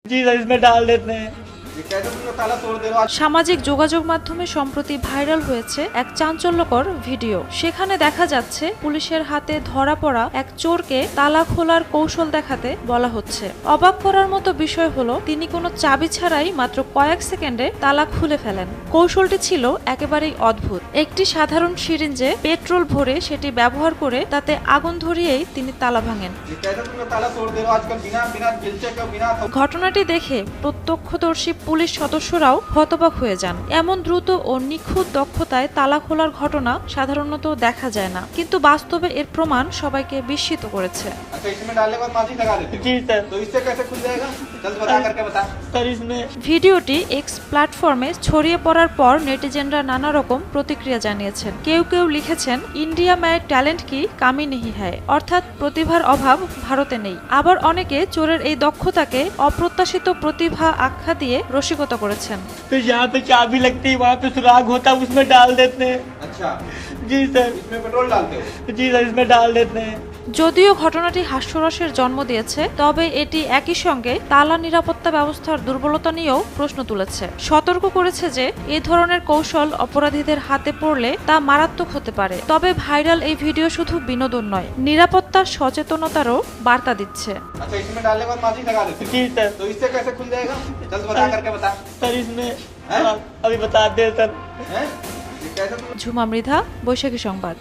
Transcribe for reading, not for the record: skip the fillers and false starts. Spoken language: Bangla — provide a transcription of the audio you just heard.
जी सर, इसमें डाल देते हैं। সামাজিক যোগাযোগ মাধ্যমে সম্প্রতি ভাইরাল হয়েছে এক চাঞ্চল্যকর ভিডিও। সেখানে দেখা যাচ্ছে পুলিশের হাতে ধরা পড়া এক চোরকে তালা খোলার কৌশল দেখাতে বলা হচ্ছে। অবাক করার মতো বিষয় হলো তিনি কোনো চাবি ছাড়াই মাত্র কয়েক সেকেন্ডে তালা খুলে ফেলেন। কৌশলটি ছিল একেবারেই অদ্ভুত। একটি সাধারণ সিরিঞ্জে পেট্রোল ভরে সেটি ব্যবহার করে তাতে আগুন ধরিয়েই তিনি তালা ভাঙেন। ঘটনাটি দেখে প্রত্যক্ষদর্শী পুলিশ সদস্যরাও হতবাক হয়ে যান। এমন দ্রুত ও নিখুঁত দক্ষতায় তালা খোলার ঘটনা সাধারণত দেখা যায় না, কিন্তু বাস্তবে এর প্রমাণ সবাইকে বিস্মিত করেছে। ভিডিওটি এক্স প্ল্যাটফর্মে ছড়িয়ে পড়ার পর নেটিজেনরা নানা রকম প্রতিক্রিয়া জানিয়েছেন। কেউ কেউ লিখেছেন, ইন্ডিয়া में ট্যালেন্ট কি কামি নেই হ্যায়, অর্থাৎ প্রতিভার অভাব ভারতে নেই। আবার অনেকে চোরের এই দক্ষতাকে অপ্রত্যাশিত প্রতিভা আখ্যা দিয়ে রসিকতা করেছেন। तो यहाँ पे चाबी लगती है, वहाँ पे सुराग होता है, उसमें डाल देते हैं। अच्छा, जी सर। इसमें पेट्रोल डालते हो? जी सर, इसमें डाल देते हैं। যদিও ঘটনাটি হাস্যরসের জন্ম দিয়েছে, তবে এটি একই সঙ্গে তালা নিরাপত্তা ব্যবস্থার দুর্বলতা নিয়েও প্রশ্ন তুলেছে। সতর্ক করেছে যে এই ধরনের কৌশল অপরাধীদের হাতে পড়লে তা মারাত্মক হতে পারে। তবে ভাইরাল এই ভিডিও শুধু বিনোদন নয়, নিরাপত্তা সচেতনতারও বার্তা দিচ্ছে। अच्छा, इसमें डालने के बाद माची लगा देते हो? जी सर। तो इससे कैसे खुल जाएगा? जल्द बता करके बता। सर इसमें हैं? अभी बता दे सर। हैं? ये कैसे तुम ঝুমা মৃধা, বৈশাখী সংবাদ।